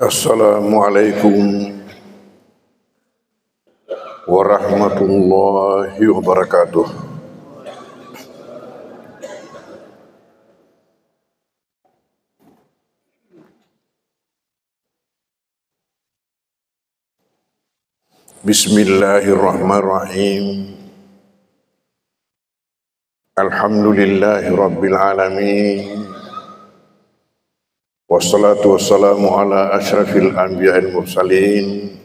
Assalamualaikum warahmatullahi wabarakatuh. Bismillahirrahmanirrahim. Alhamdulillahi rabbil alamin. Wassalatu wassalamu ala asyrafil anbiya'il mursalin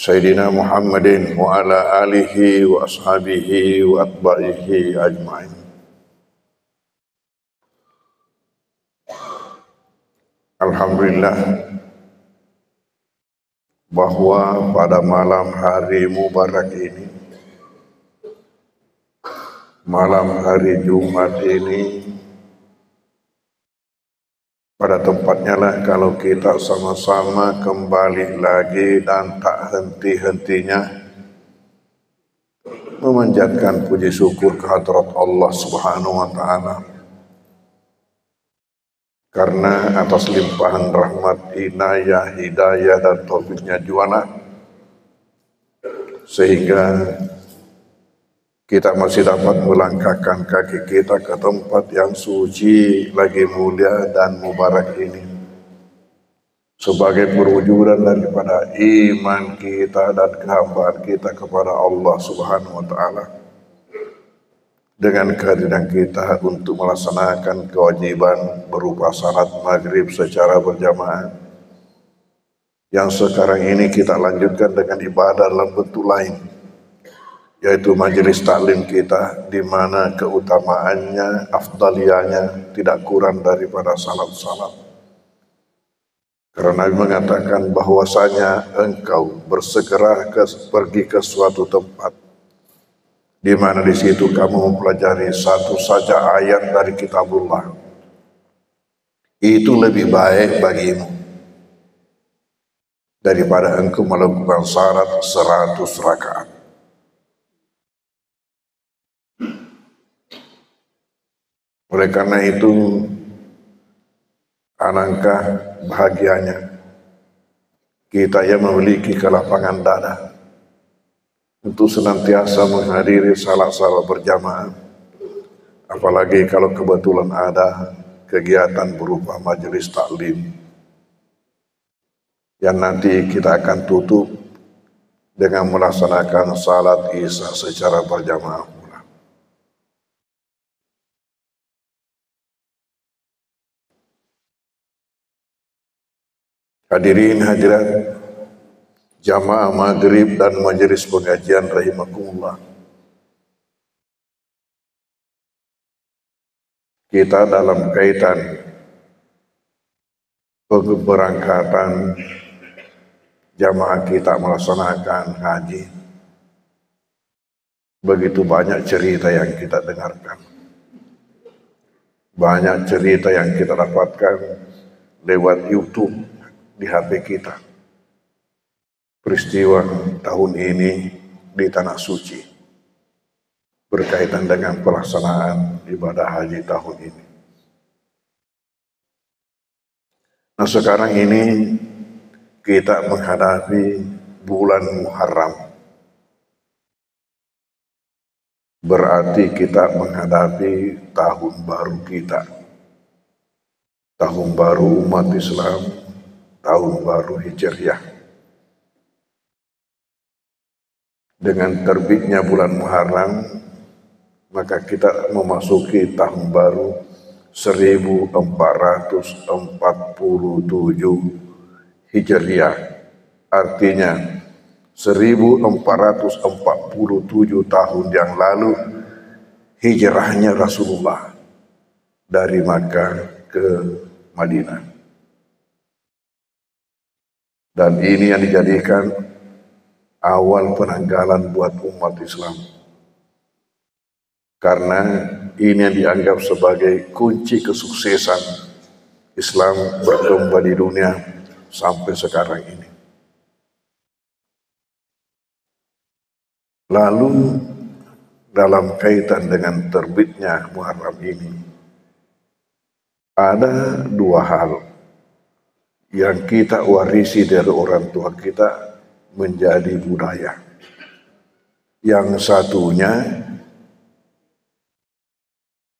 Sayyidina Muhammadin wa ala alihi wa ashabihi wa atba'ihi ajma'in. Alhamdulillah bahwa pada malam hari mubarak ini, malam hari Jumat ini, pada tempatnya lah kalau kita sama-sama kembali lagi dan tak henti-hentinya memanjatkan puji syukur kehadrat Allah Subhanahu wa Ta'ala, karena atas limpahan rahmat, inayah, hidayah dan taufiknya juana, sehingga kita masih dapat melangkahkan kaki kita ke tempat yang suci, lagi mulia dan mubarak ini, sebagai perwujudan daripada iman kita dan kehambaan kita kepada Allah Subhanahu wa Ta'ala, dengan kehadiran kita untuk melaksanakan kewajiban berupa salat maghrib secara berjamaah, yang sekarang ini kita lanjutkan dengan ibadah dalam bentuk lain, yaitu majelis taklim kita, di mana keutamaannya, afdaliyahnya tidak kurang daripada salat-salat. Karena Nabi mengatakan bahwasanya engkau bersegera pergi ke suatu tempat, di mana di situ kamu mempelajari satu saja ayat dari kitabullah, itu lebih baik bagimu daripada engkau melakukan salat 100 rakaat. Oleh karena itu, alangkah bahagianya kita yang memiliki kelapangan dada untuk senantiasa menghadiri salat-salat berjamaah, apalagi kalau kebetulan ada kegiatan berupa majelis taklim yang nanti kita akan tutup dengan melaksanakan salat isya secara berjamaah pula. Hadirin hadirat jamaah maghrib dan majelis pengajian rahimakumullah, kita dalam kaitan keberangkatan jamaah kita melaksanakan haji, begitu banyak cerita yang kita dengarkan, banyak cerita yang kita dapatkan lewat YouTube di HP kita. Peristiwa tahun ini di Tanah Suci berkaitan dengan pelaksanaan ibadah haji tahun ini. Nah, sekarang ini kita menghadapi bulan Muharram, berarti kita menghadapi tahun baru kita, tahun baru umat Islam, tahun baru Hijriah. Dengan terbitnya bulan Muharram, maka kita memasuki tahun baru 1447 Hijriah. Artinya 1447 tahun yang lalu hijrahnya Rasulullah dari Makkah ke Madinah. Dan ini yang dijadikan awal penanggalan buat umat Islam, karena ini yang dianggap sebagai kunci kesuksesan Islam berkembang di dunia sampai sekarang ini. Lalu dalam kaitan dengan terbitnya Muharram ini, ada dua hal yang kita warisi dari orang tua kita menjadi budaya. Yang satunya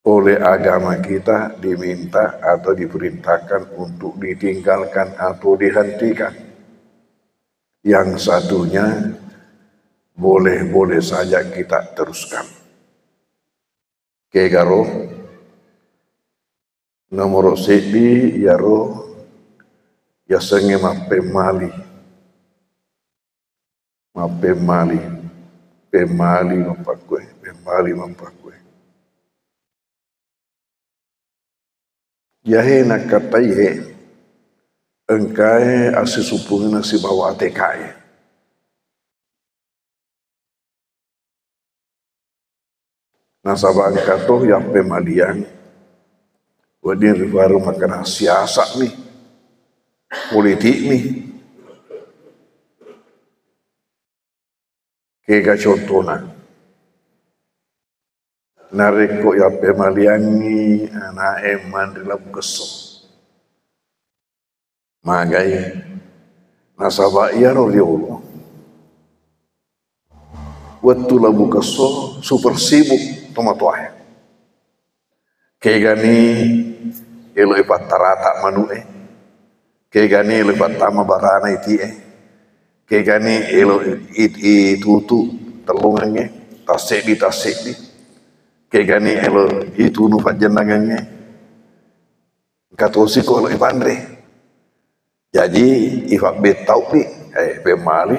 oleh agama kita diminta atau diperintahkan untuk ditinggalkan atau dihentikan. Yang satunya boleh-boleh saja kita teruskan. Kegaro nomor sedi yaro ya senge mapemali mapakwe yahe nak katai engkai asisupungna si bawa tekai nasabah angkatoh yang pemalian wadir baru makan siasat nih politik nih kega contohna nareko ya pemaliangi anak eman dalam kesok magai nasabah iya roliolo waktu labu kesok super sibuk tomatoah kegani elo ipat tarata manue kegani elo ipat tama barana iti kegani elo tutu telungannya tasek di kegani elo itu nu panjenengannya katosi ko elo ipandre jadi ifak betau ni pemali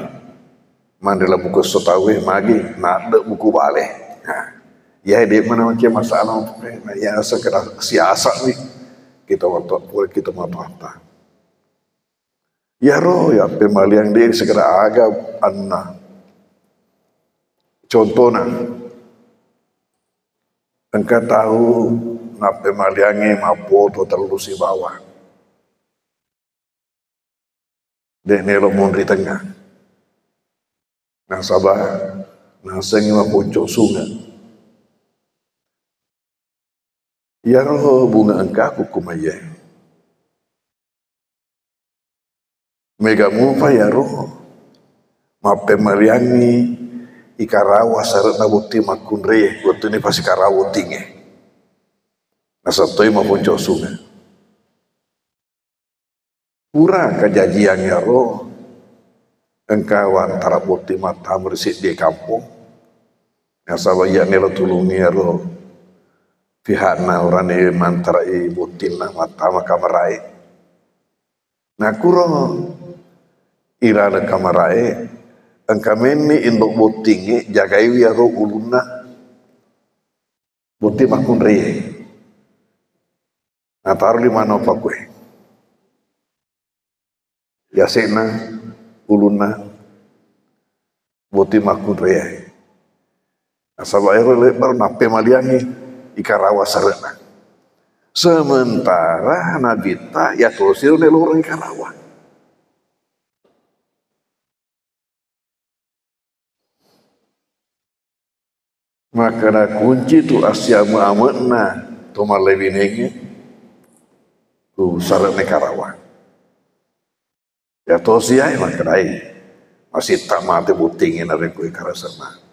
mandela buku sotawe magi nak buku bale ya dia mana macam masalah ya sekedar siasat ni kita waktu kita mata ya roh ya pemali yang dia sekedar agak anna contohnya engkau tahu ngape maliangi mapo to terlalu si bawah. Dek nelo mondri tengah. Nasabah nasengi mapuncok sungai. Ya roh bunga engkau kumaya. Mega mufa ya roh. Mape maliangi ikarawa sarat na buti makunre waktu ini pasti karawo tinggi nasabtoi mapunco sungai pura kejadian ya roh engkau antara buti mata meresik di kampung nasabah ya nelo tulungi ya roh pihak na orang ini mantara butin na mata makamarai nah kuro irana kamarai engkameni indok botingi jagai wiaro uluna boti makun reye nah taruh di mana pak kue yasena uluna boti makun reye asal aero baru nape maliangi ikarawa sarena sementara nabita ya tosir nelorong ikarawa maka na kunci tu asyamu amatna toma lebinenge tu sarat nekarawa ya tosiai maka dai masih tak mati butingin dari kue karasana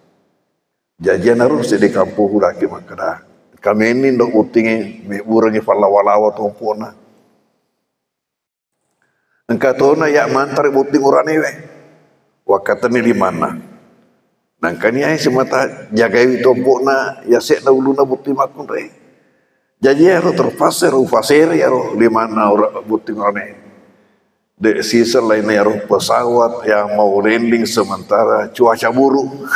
jajan harus di kampung lagi maka dah kami ini dok butingin burangi falawalawa tumpuna engkau tahu na ya mantar buting urane we wakatani di mana nangkani ay semata jagai tompokna ya sekna uluna buti makun re jadi ero terpasir ufasir ya ro di mana ora buti ngone de sisa lain ya ro pesawat yang mau landing sementara cuaca buruk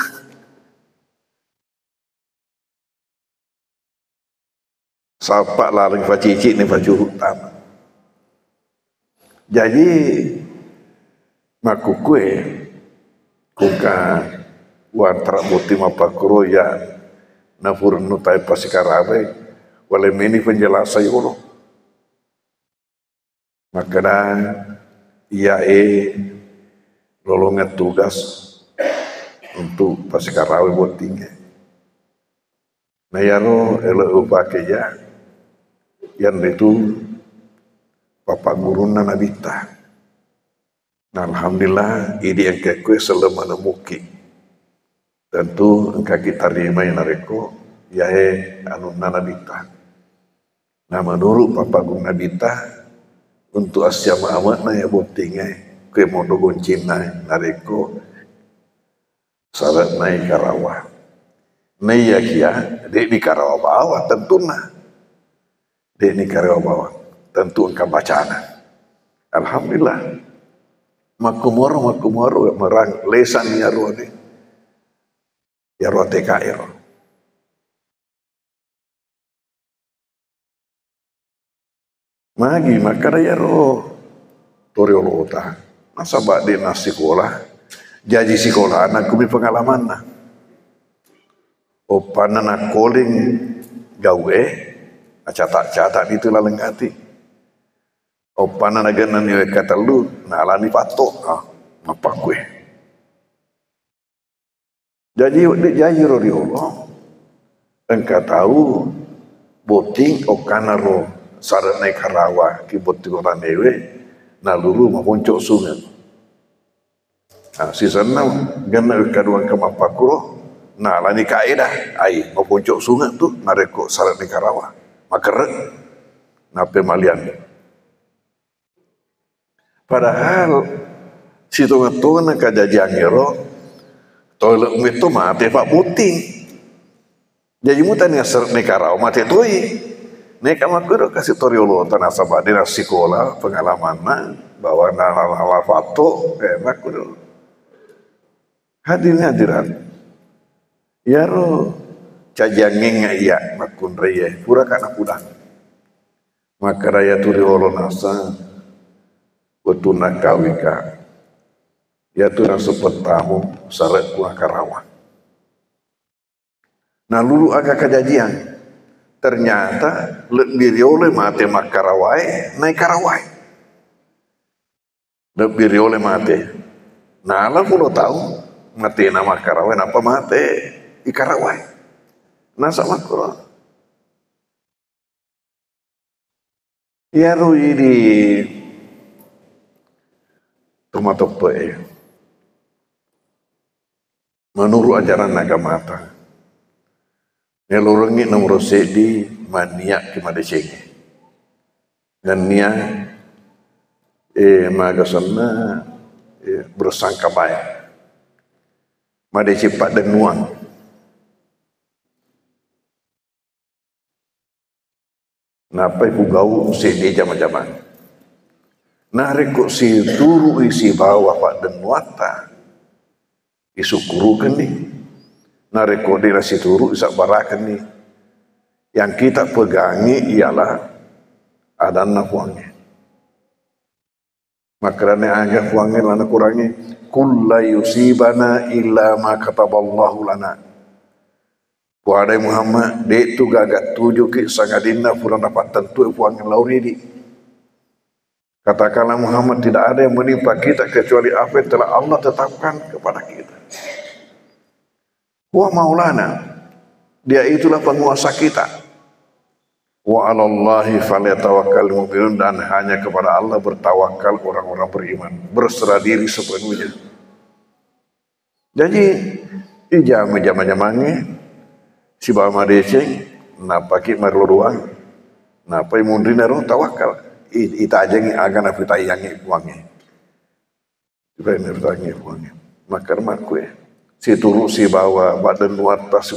sapa larang facici ni facu hutan jadi makukue kuka wantara buti mapakuro ya nafurnu tai pasikarabe wale meni penjelasan yono makana ia lolongan tugas untuk pasikarabe butingnya nah yano elo upake ya yang itu bapak guru nabita Alhamdulillah, ini yang kekue selama nemuki. Tentu engkau kita terima yang nareko, yahe anu nanabita. Nah menurut Papa Gung Nabita, untuk Asia Muhammad na ya botingnya, kue modo goncina nareko, sarat naik Karawah. Nai ya kia, dek di Karawah bawah tentu nah. Dek di Karawah bawah, tentu engkau bacaan. Alhamdulillah. Makumoro merang lesan ya ruani ya ruang TKR magi makara ya ro toriolota masa bak di nasi sekolah jaji sekolah anak kumi pengalaman na opana na calling gawe catak itu lalengati opana na ganan niwe kata lu na alani patok apa kue jadi roriolo engkau tahu boting okana ro sarat naik Karawah ki boting orang dewe na lulu maponcok sungai nah sisana gana kadua kemapakuro nah lani kaedah ai maponcok sungai tu nareko sarat naik Karawah makeret na pemalian padahal si tunga-tunga na kajajangero toilet itu mati pak buting jadi mutan yang seret naik Karawah mati tuh naik kamakuro kasih toriolo tanah sabak di sekolah pengalaman bahwa nalala fato makuro hadiran ya ro cajangeng ya makun raya pura kana pudang maka raya toriolo nasa betuna kawika ya tu nasa pertamu saret kuah Karawah nah lulu agak kejadian ternyata lebih riole mate mak Karawai naik Karawai lebih riole mate nah lah pun tahu mate nama Karawai apa mate di Karawai nah sama kurang ya rui di rumah tope menurut ajaran agama mata ngelorengi nomor sedi maniak ke madesenge dan nia magasana bersangka baik madesi pak dan nuang napa iku gau sedi jama-jama nah rekok si turu isi bawah pak dan nuata isukuru nih nah rekok di si turu isak barakan nih yang kita pegangi ialah adana puangnya makrane agak puangnya lana kurangi kulla yusibana illa ma kataballahu lana puadai Muhammad dek tu gagak tuju ki sangadina pura dapat tentu puangnya lauridi katakanlah Muhammad tidak ada yang menimpa kita kecuali apa yang telah Allah tetapkan kepada kita wa maulana dia itulah penguasa kita wa 'alallahi falyatawakkalul mu'minun dan hanya kepada Allah bertawakal orang-orang beriman berserah diri sepenuhnya jadi ijama-jamanya si bawa madece napa ki maruruang napa imundrina ro tawakal ita ajangi agana pita yangi uangnya ibaratnya bertanya uangnya makar makwe si turu si bawa badan nuata si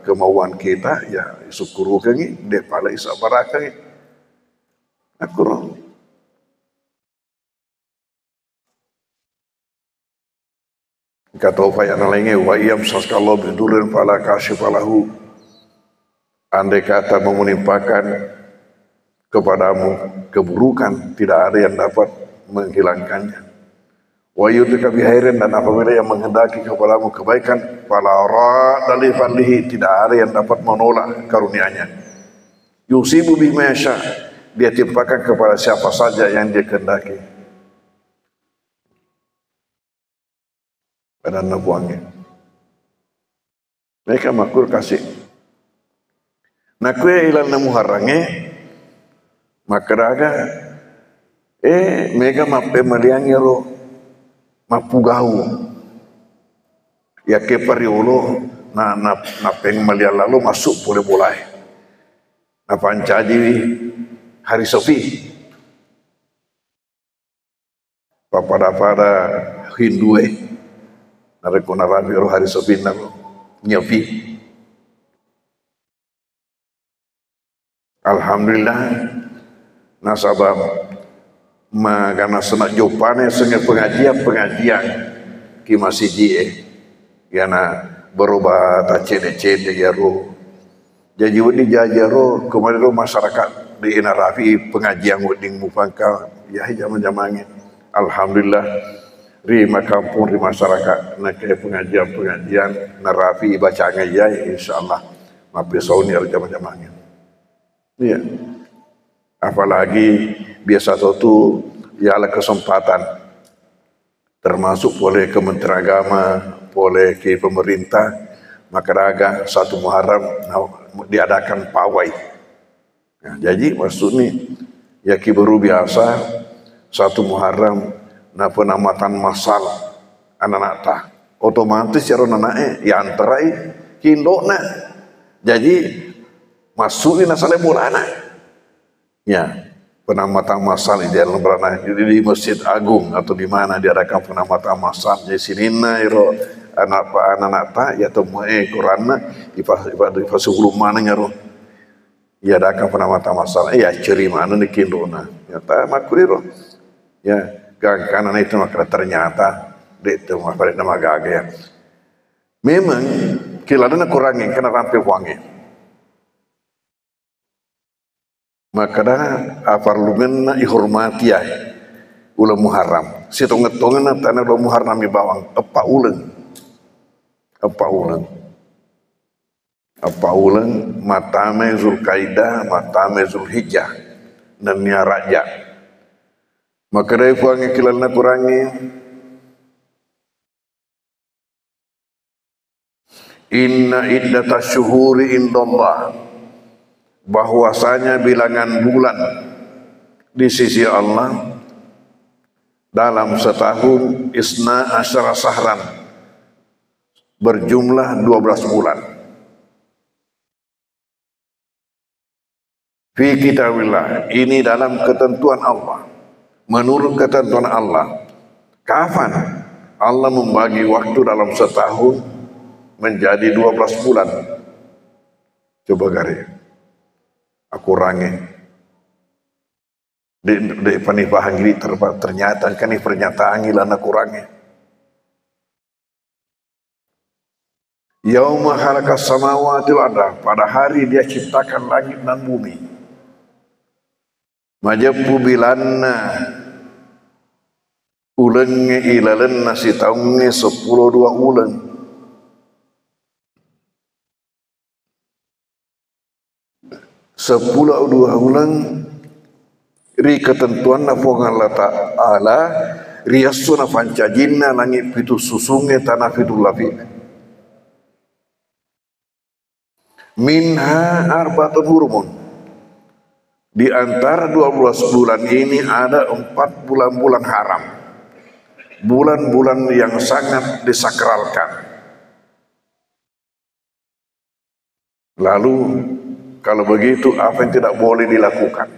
kemauan kita ya syukuru kangi de pala isa baraka aku roh kata upaya nalenge wa iyam saskallahu bidurin fala kashifalahu andai kata menimpakan kepadamu keburukan tidak ada yang dapat menghilangkannya wa yudika bihairin dan apabila yang menghendaki kepadamu kebaikan fala radda li fadlihi tidak ada yang dapat menolak karunia-Nya yusibu bima yasha dia timpakan kepada siapa saja yang dia kehendaki pada nabuangnya mereka makul kasih nak kue ilan namu harange maka raga Mega mape maliangi ro mapugau ya ke pariolo na peng malia lalu masuk boleh boleh na pancaji hari sofi pada Hindu narekona rabi ro hari sofi na nyapi. Alhamdulillah nasabab magana senak jopane sengai pengajian ki masjid yana berubah ta cede ya ro jadi wadi jajaro kemarin ro masyarakat di Inarafi pengajian wading mupangka ya zaman-zamannya. Alhamdulillah ri makampung di masyarakat nak pengajian narafi baca ngaji insyaallah mapi sauni zaman-zamannya. Iya. Apalagi biasa itu ialah kesempatan termasuk oleh Kementerian Agama, oleh ke pemerintah, maka raga 1 Muharram diadakan pawai. Nah, jadi maksudnya ya ki baru biasa 1 Muharram na penamatan massal anak-anak ta. Otomatis cara anak ya antarai kindona. Jadi masukin asale mulana. Ya, penamatan massal di dalam berana di Masjid Agung atau di mana diadakan penamatan massal di sini iro anak-anak ta ya temui Quran di fase belum mana nyaro ya adakan penamatan massal ya ceri mana ni kindona ya ta makuriro ya gangkanan itu maka ternyata itu pada nama gaga ya memang kiladana kurangin kena rampe wangi. Maka dah parlemen dihormati ya ulah Muharram. Situng-tungan tanah ulah Muharram di bawang apa ulang matame Zulkaidah, matame Zulhijjah dan nia raja. Maka dari puangi kilalna kurangi inna iddatash syuhuri indallah bahwasanya bilangan bulan di sisi Allah dalam setahun isna asyara sahran berjumlah 12 bulan. Fi kitabillah ini dalam ketentuan Allah. Menurut ketentuan Allah. Kapan Allah membagi waktu dalam setahun menjadi 12 bulan? Coba garis. Aku rangi di panipahan ini ternyata kan ini pernyataan ilan aku rangi yauma khalakas samawati wal arda pada hari dia ciptakan langit dan bumi majabu bilanna ulenge ilalenna si taunge 10 2 ulen sepuluh 2 ulang ri ketentuan na Allah Ta'ala riyasuna pancajinna langit pitu susunge tanah pitu lapi minha arbatun hurumun di antara 12 bulan ini ada 4 bulan-bulan haram bulan-bulan yang sangat disakralkan lalu kalau begitu apa yang tidak boleh dilakukan?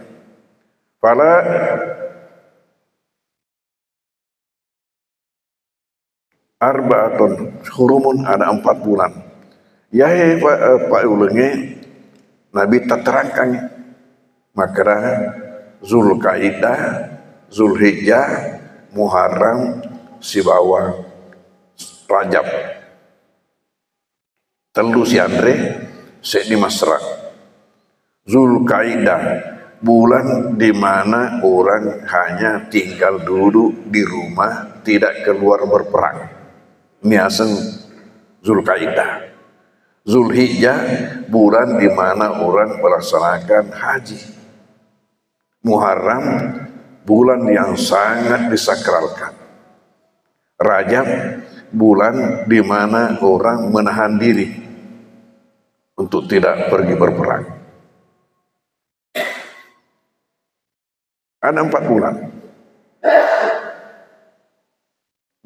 Fala arba'atun hurumun ada 4 bulan. Ya Pak Ulenge Nabi tak terangkan maka Zulkaidah, Zulhijjah, Muharram, Sibawa, Rajab. Telu si Andre sek di Masra. Zulkaidah bulan di mana orang hanya tinggal duduk di rumah tidak keluar berperang. Ini asal Zulkaidah. Zulhijjah bulan di mana orang melaksanakan haji. Muharram bulan yang sangat disakralkan. Rajab bulan di mana orang menahan diri untuk tidak pergi berperang. Ada 4 bulan.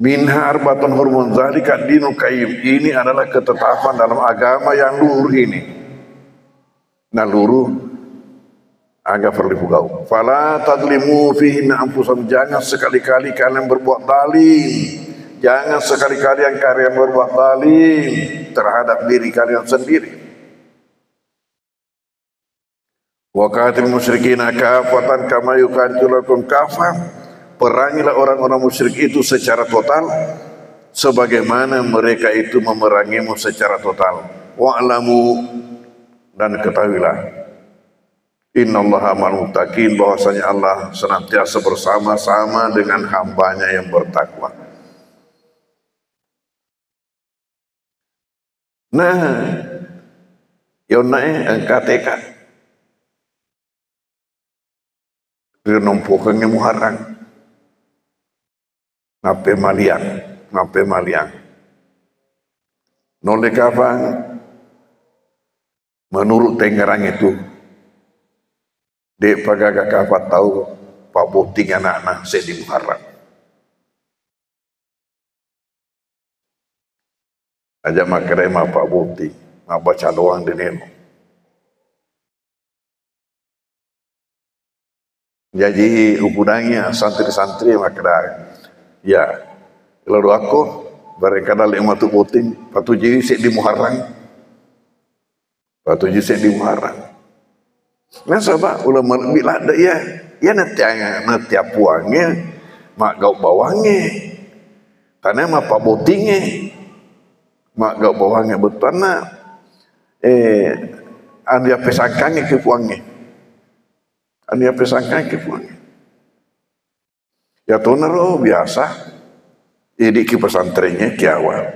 Minha arbatun hurmun zalika dinul qayyim. Ini adalah ketetapan dalam agama yang luhur ini. Nah luhur agak perlu gau. Fala tadlimu fihinna anfusakum. Jangan sekali-kali kalian berbuat zalim. Jangan sekali-kali yang kalian berbuat zalim terhadap diri kalian sendiri. Wa qatil musyrikina kafatan kama yuqatilukum kafah. Perangilah orang-orang musyrik itu secara total sebagaimana mereka itu memerangimu secara total. Wa'lamu, dan ketahuilah, innallaha ma'al muttaqin, bahwasanya Allah senantiasa bersama-sama dengan hambanya yang bertakwa. Nah, yonae angkateka renompokannya muharang ngape maliang noleh kapan menurut Tenggerang itu dek pagaga kapan tahu Pak Buting anak-anak saya di Muharram aja makere ma Pak Buting ma baca doang di nemo. Jadi ukunanya santri-santri makere ya, lalu aku barangkali lima tu puting, patu jadi sek di Muharram, patu jadi sek di Muharram. Nah sebab ulama bila ada ya nanti puangnya, mak gau bawangnya, karena mak pak botingnya, mak gau bawangnya betul na, anu pesangkangnya ke puangnya, anu pesangkangnya ke puangnya. Ya tonero biasa jadi ke pesantrennya ke awal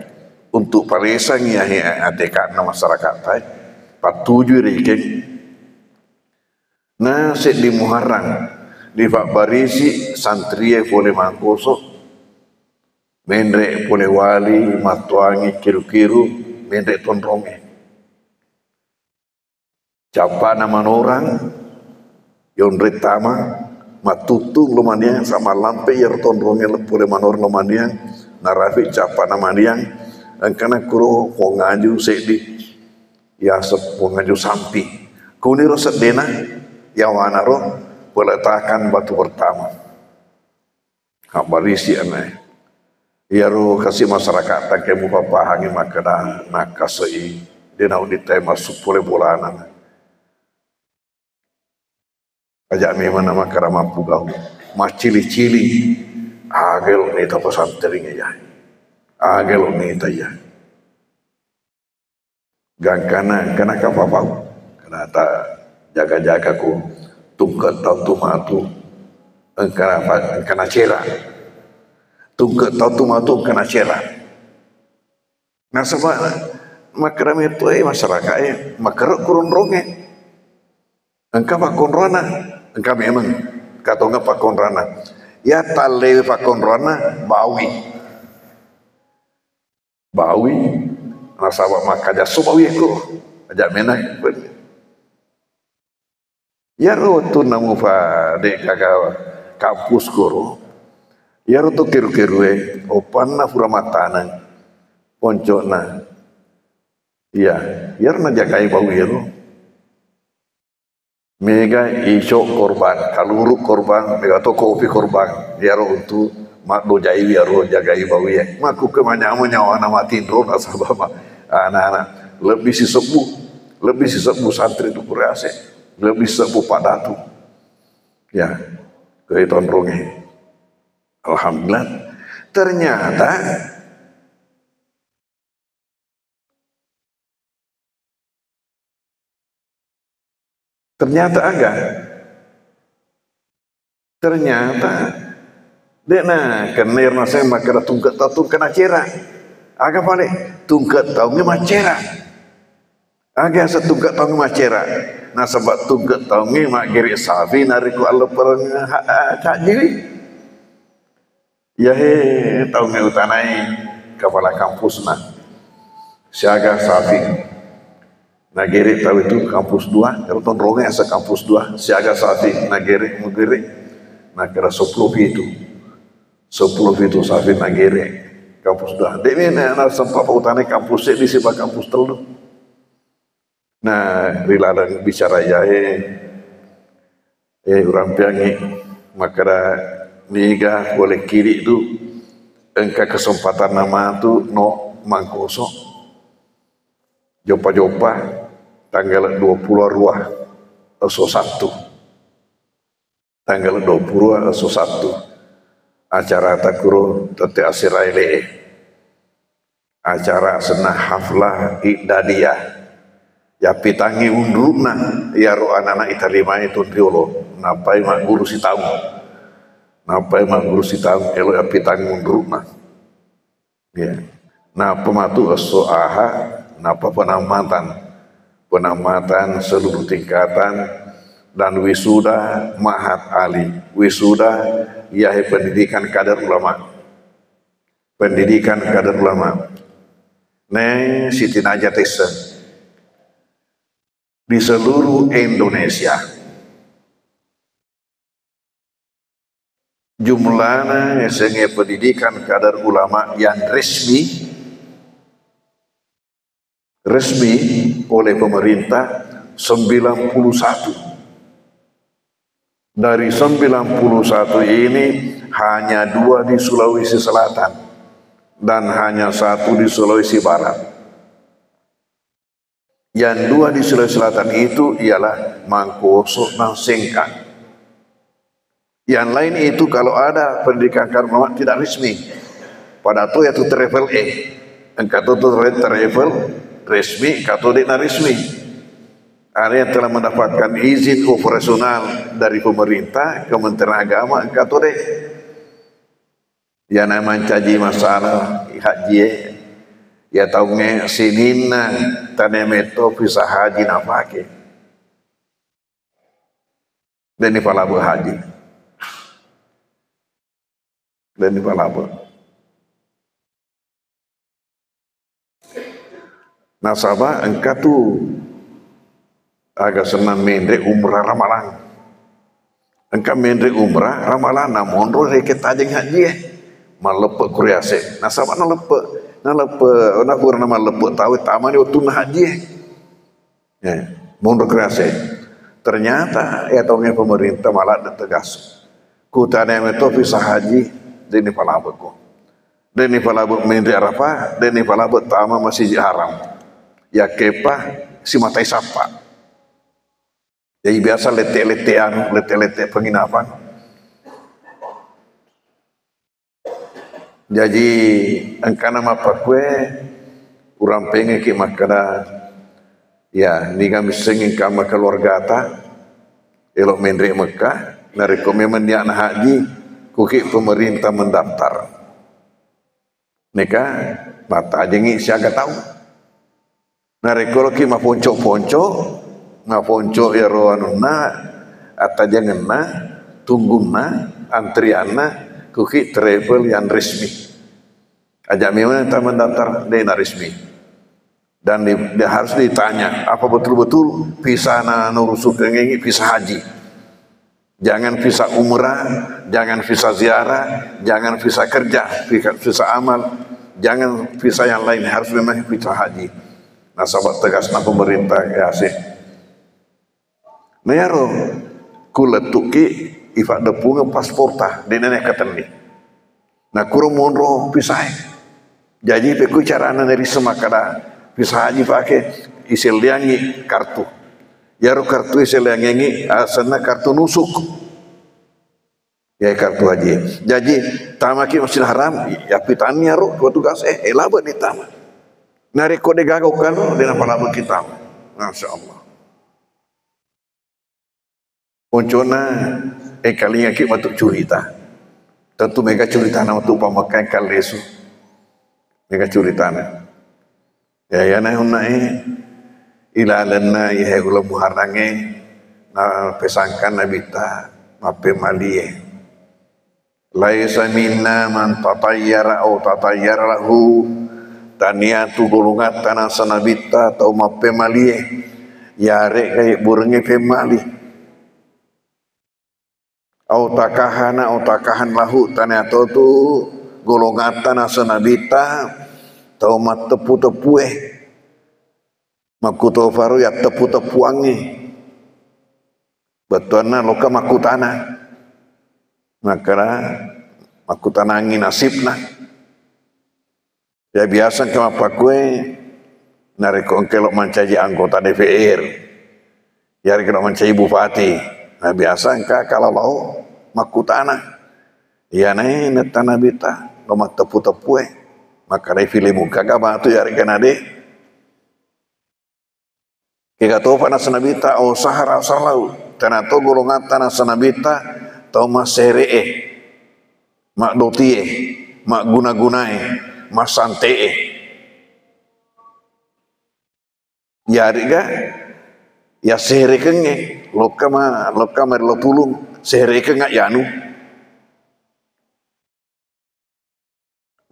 untuk paresan ya adekan masyarakat patuju reken nah set di Muharram di Pak Barisi santri boleh mangkoso mendrek boleh wali matuangi kiru-kiru mendrek tonronge capa nama orang yon retama matutung lumaniang sama lampe yer tonronge lepule manor lumaniang narafi capa namaniang angkana kuro ngaju sedi ya sepo ngaju sampi kuni roset dena ya wanaro peletakan batu pertama kabarisi aneh ya ro kasih masyarakat tak kemu papahangi makana nakasei dena unita masuk pule bolanan ajak memang nama karama pugau macili-cili agel neta pesantrennya ya agel neta ya gangkana kana kapapau kana ta jaga-jaga ku tungkat tau tumatu kana cera tungkat tau tumatu kana cera nah sebab makram itu masyarakat makrok kurun ronge engkau pakon rana, engkau memang kata enggak pakon rana. Ya tale pakon rana bawi, nasabak makaja subawi aku, aja menah. Ya rotu namu fa dek kakak kampus koro, ya rotu kiru-kirue, opan na furamatana, poncona, ya rana jagai bawi ya mega iso korban kaluruk korban mega to kopi korban ya ro untuk mak do jai ya ro jagai bawi ya maku ke manyamu nyawa nama tindro nasabah anak-anak lebih sisebu santri itu kurase lebih sebu padatu ya ke tonronge alhamdulillah ternyata dena kenir nase makara tungkat tau kena cera aga balik tungkat tau macera aga setungkat tau macera nah sebab tungkat tau mak giri safi nariku Allah perang kak jiri ya tau utanai kepala kampus nah siaga safi Nagere tahu itu kampus 2, kalau tonronge asa kampus 2, siaga sapi Nagere mugere, nakera soplopi itu, 10 itu safin nagere kampus dah. Demi anak sempat utane kampus di sebab kampus telu. Nah, riladang bicara jahe, orang piangi makara niga boleh kiri itu engka kesempatan nama tu no mangkoso. Jopa-jopa tanggal 20 ruah eso 1. Tanggal 20 eso 1. Acara takuro tete asiraile. Acara senah haflah idadiyah. Ya pitangi undurna ya ro anak-anak iterima itu diolo. Napai mak guru si tahu. Napai mak guru si tahu elo ya pitangi undurna. Ya. Nah pematu eso aha napa penamatan seluruh tingkatan dan wisuda Mahat Ali, wisuda iahi pendidikan kader ulama, pendidikan kader ulama. Neng Siti Najat di seluruh Indonesia jumlahnya sehingga pendidikan kader ulama yang resmi oleh pemerintah 91. Dari 91 ini hanya 2 di Sulawesi Selatan dan hanya 1 di Sulawesi Barat. Yang 2 di Sulawesi Selatan itu ialah Mangkoso dan Sengkang. Yang lain itu kalau ada pendidikan kader tidak resmi. Pada itu yaitu travel engkau itu travel resmi, kata tidak resmi. Ada yang telah mendapatkan izin operasional dari pemerintah, Kementerian Agama, engkau deh. Ya namanya caji masalah haji, ya tahu nge sinina tanemeto bisa haji napake. Dan ini palabu haji. Dan ini palabu. Nasabah engkau tuh agak senang mendre umrah ramalan. Engkau mendre umrah ramalan namun roh reket tajeng haji malepe kuriase. Nasabah nalepe nak kurang nama lepe tahu taman itu tuna haji. Ya, mundur kuriase. Ternyata ya tahunya pemerintah malah tegas. Kutane itu bisa haji deni palabeku. Deni palabek mendre Arafah, deni palabek tama Masjid Haram. Ya kepa si matai sapa. Jadi biasa lete penginapan. Jadi engkau nama pakwe orang pengen ke makana ya ni kami sengin kama keluarga ta elok mendre Mekah nari komitmen dia nak haji kuki pemerintah mendaftar. Neka mata jengi siaga tahu. Nari koloki ma ponco ngaponco ya roanuna atau janganna tungguna antrianna kuki travel yang resmi ajak memang tak mendaftar dena resmi dan dia harus ditanya apa betul-betul visa nurusuk ngengi visa haji, jangan visa umrah, jangan visa ziarah, jangan visa kerja, visa amal, jangan visa yang lain, harus memang visa haji. Nah sahabat tegasna pemerintah ya sih Nero kuletuki ifak depunga pasporta di nenek kateni. Nah kurang monro pisah. Jadi peku carana dari semakada pisah haji pakai isil liangi kartu. Yaro kartu isil liangi asana kartu nusuk. Ya kartu haji. Jadi tamaki Masjidil Haram ya pitani yaro tugas elabat di taman. Nari kode gagokan dengan palabu kita. Masya Allah. Poncona kalinya ki matuk curita. Tentu mereka curita nama tu pamakai kalesu. Mereka curita na. Ya na ilalanna ya ulam muharange na pesangkan nabita mape malie. Laisa minna man tatayyara au tatayyara lahu taniatu golongan tanah sanabita atau mape malie. Yare kayak burungnya pemali. au takahan lahu tanato tu golongan tanah senabita tau mat tepu makuto faru ya tepu-tepuangi betulna loka makutana makara makutanangi nasibna ya biasa kama pakue nareko kelok mancaji anggota DPR ya kelok mancaji bupati nah biasa engka kalau lau makutana ya nai netana bita lomak tepu-tepu maka dai film kagak batu ya rekana de kega to pana sanabita o sahara salau tanato golongan tanah sanabita tau maseree mak dotie mak guna-gunae mak santee ya riga ya sere kenge loka lo tulung sere kenga yanu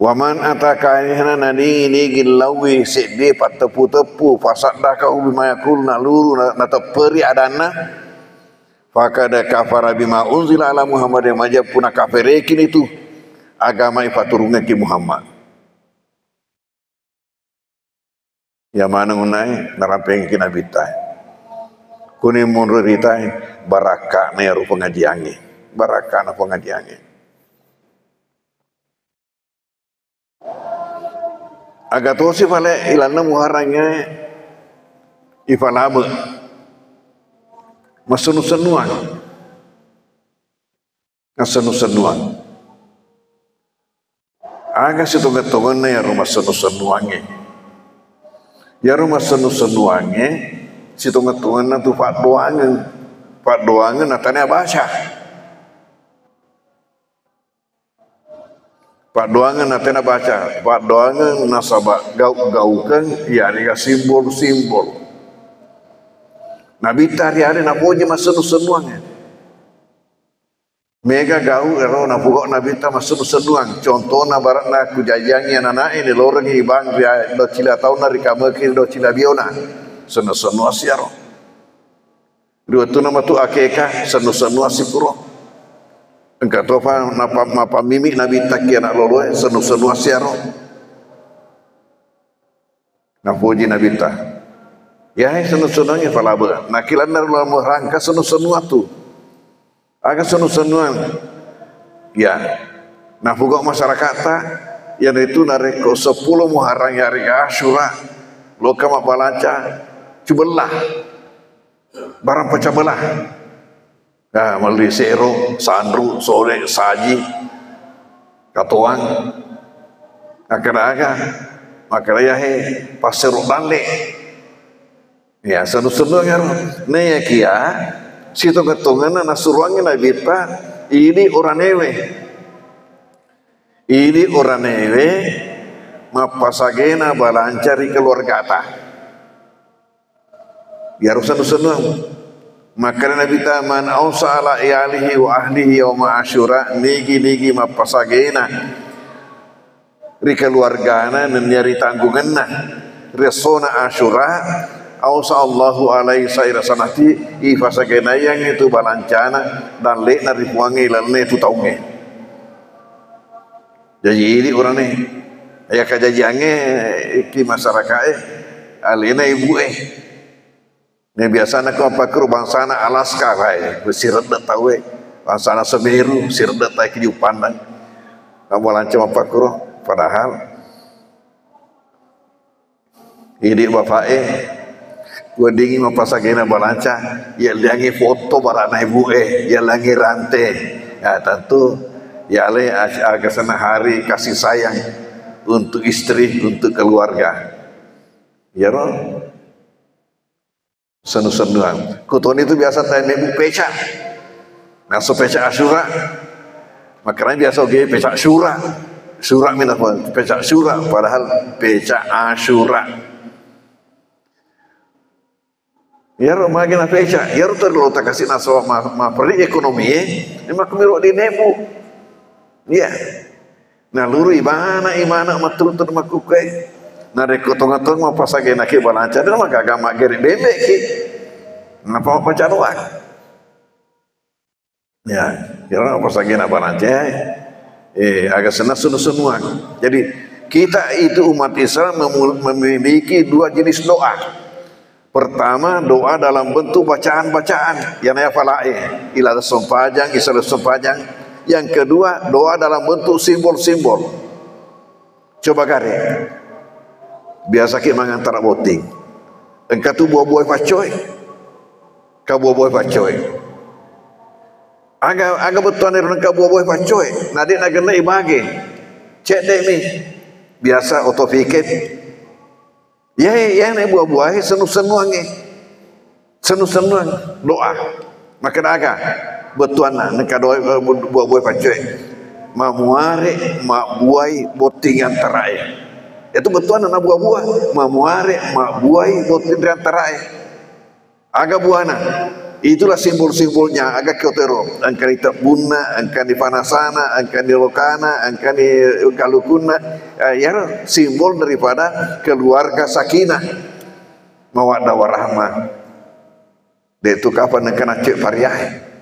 waman atakaina nani ini gilawi sedi pat tepu fasadda kau bimayakul naluru na teperi adana fakada kafara bima unzila ala Muhammad yang majab puna kafirekin itu agama ifaturunga ki Muhammad ya mana ngunai narapeng kina bitai kuni mundur ritai baraka na yaru pengajiange baraka na pengajiange agak tosi pale ilana muharanya ifalabe masenu-senuan agak situ-getongan ya rumah senu-senuange ya rumah senu-senuange situ-getongan tu pak doangan natanya baca Pak doangan natena baca, Pak doangan nasabak gaukan, ya ada simbol-simbol. Nabi tari ada napoje masenu-senuangnya. Mega gau ero napugok nabi ta masenu-senuang. Contohna baratna kujajangi anak ini loreng ibang dia do cila tauna rikameki do cila biona. Senu-senu asiaro. Dua tu nama tu akeka senu-senu asipuro. Engkau tahu apa mimi nabi taki anak lolo senu-senu asiaro napuji nabi ta ya senu-senunya falaba nakilan narulamu rangka senu-senu atu agak senu-senuan ya nafugok masyarakat ta yang itu nareko 10 Muharram hari Asyura loka mak balaca cubelah barang pecah belah nah, melalui sero, sandru, sore, saji, katuang, akar-akar, makanya pasero dale, ya senu-senu kan, nih ya kia, situ ketungan nasuruangin nabi ta, ini orang newe, mapasagena balancari keluarga ta, biar senu-senu. Maka Nabi taman ausa ala iyalihi wa ahlihi yauma asyura nigi mapasagena ri keluargana nyari tanggunganna resona asyura ausa Allahu alaihi saira sanati ifasagena yang itu balancana dan lekna ripuangi lalne itu taunge jadi ini orang ni aya kajajiange ki masyarakat alina ibu ini biasanya kau pakai bangsana Alaska kaya, sirdet tahu bangsana Semeru, sirdet tahu kehidupan dan kamu lancam pakai padahal ini bapak gua dingin mapasagena balanca, ya lagi foto barana ibu ya lagi rantai, ya tentu ya le agak sana hari kasih sayang untuk istri, untuk keluarga, ya roh. Senu-senuan kuton itu biasa tanya ibu peca nah so peca asyura makanya biasa oke peca syura minat peca syura padahal peca asyura ya roh magina peca ya roh terlalu tak kasih naso ma perli ekonomi ini mah kemirok di nebu ya nah luru imana matul makukai nah rekotong-tong mau pasage nak balanca dan mah agama geri bebek ki napa pacaruan Ya, kira apa lagi nak nanti? Agak senang. Jadi kita itu umat Islam memiliki dua jenis doa. Pertama, doa dalam bentuk bacaan-bacaan yang hafalae, ila sempajang, isra sempajang. Yang kedua, doa dalam bentuk simbol-simbol. Coba kare. Biasa kita mengantara voting. Engkau tu buah-buah pacoy. Kau buah-buah pacoy. Agak betul ni engkau buah-buah pacoy. Nadik nak kena ibagi. Cek dek ni. Biasa otofiket. Ya ni buah-buah senu-senuang ni. Senu-senuang doa. Maka agak betul nak engkau doa buah-buah pacoy. Mamuare mak buai boting antara ya. Itu betul anak buah-buah. Mamuare mak buai boting antara ya. Agak buana. Itulah simbol-simbolnya. Agak kotero. Angkan di tabuna, angkan di panasana, angkan di lokana, angkan di kalukuna. Ya, simbol daripada keluarga sakinah. Mawaddah warahmah. Dia itu kapan angkan acik pariah.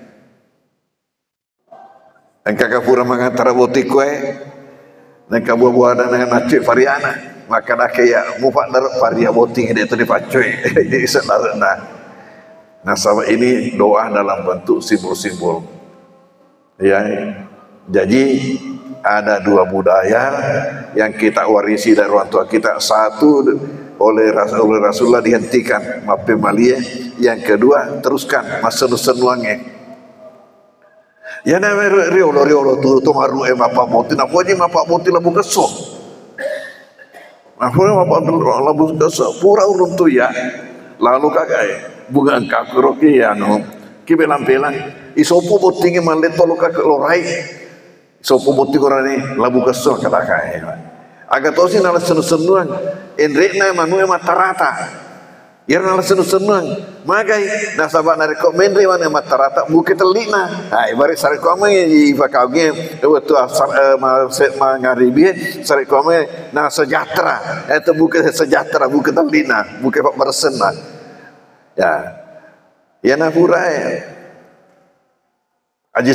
Angka kapura mengantara boti kue, angka buah-buah dan dengan acik variana, maka dah kayak mufak darab varia boti dia tu dipacui. Jadi sebenarnya, nah sama ini doa dalam bentuk simbol-simbol. Ya, jadi ada dua budaya yang kita warisi dari orang tua kita. Satu oleh Rasulullah dihentikan mape malia, yang kedua teruskan masa nusanwange. Ya na riolo tu maru mapa moti na poji mapa moti labu keso. Afura mapa labu keso pura urun tu ya. Lalu kagai bunga angka kuroki ya no. Kibe lampelan isopo botinge malet tolo kak lorai. Isopo boti korani labu keso kala kai. Aga tosi nala senu-senuan enrekna manu matarata. Ya nala senu-senuan magai nasabak na rekomend ri wana matarata bukit telina. Hai bari sare kome iba kauge waktu mangaribi sare kome na sejahtera itu bukit sejahtera bukit telina bukit pak bersen lah. Ya na purai Haji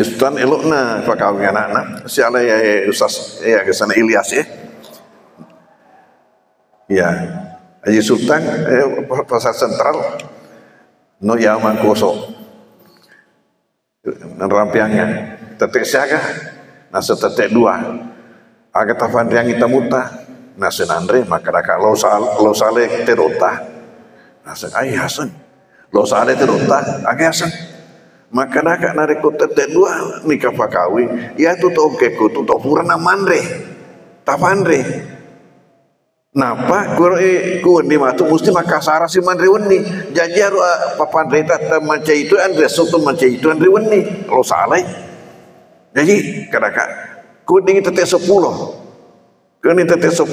Sultan elokna pak kauge anak-anak si alai Ustaz ya ke sana Ilyas ya. Ya, Haji Sultan pasar sentral no yaman koso rampiangnya tetek siaga nasa tetek dua aga tafan yang kita muta nasa nandre maka daka lo sale terota nasa ay hasan lo sale terota aga hasan maka daka nareko tetek dua nikah pakawi ya tu to keko tu to purana mandre tafandre. Napa ku ni matu mesti makasara si mandri wenni jajar papan reta manca itu andre soto manca itu andre wenni kalau salah jadi kadaka ku ding tete 10 kini tete 10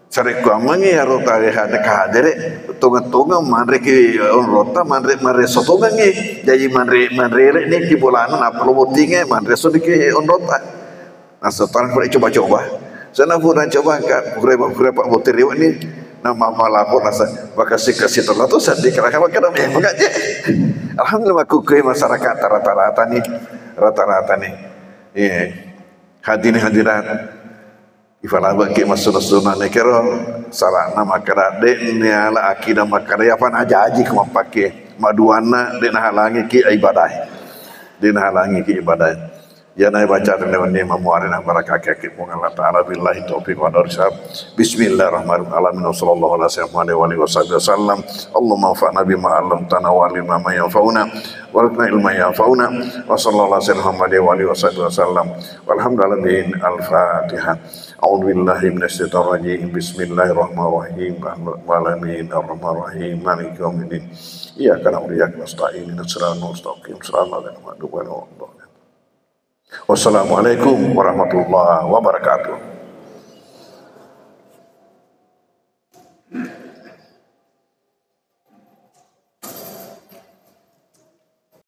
sare ku amangi ya rota hade kadere tonga mandri ki rota mandri soto ngi jadi mandri ni ki bolana na perlu botinge mandri so ki on rota nah setan coba sana pun coba kan berapa motor ini nama malapor nasa bakasi kasih terlalu sedih kerana kadang yang enggak je. Alhamdulillah aku ke masyarakat rata-rata nih hadirat ifala bagi masuk-masuk ni kira salah nama kira dek ni ala akidah makara ya pan aja haji kemau pakai maduana dek halangi ki ibadah ya naik baca dengan ni memuarin barakah kaki Allah Taala billahi taufiq wa hidayah. Bismillahirrahmanirrahim. Sallallahu alaihi wasallam. Allahumma anfa'na bima 'allamtana wa 'allimna ma yanfa'una warzuqna ilman yanfa'una wa sallallahu alaihi wasallam. Walhamdulillahi al-Fatihah. A'udzu billahi minasyaitonir rajim. Bismillahirrahmanirrahim. Ar-Rahmanir-Rahim. Maliki yaumiddin. Iyyaka na'budu wa iyyaka nasta'in. Ihdinas siratal mustaqim. Shiratal ladzina an'amta 'alaihim. Wassalamualaikum warahmatullahi wabarakatuh.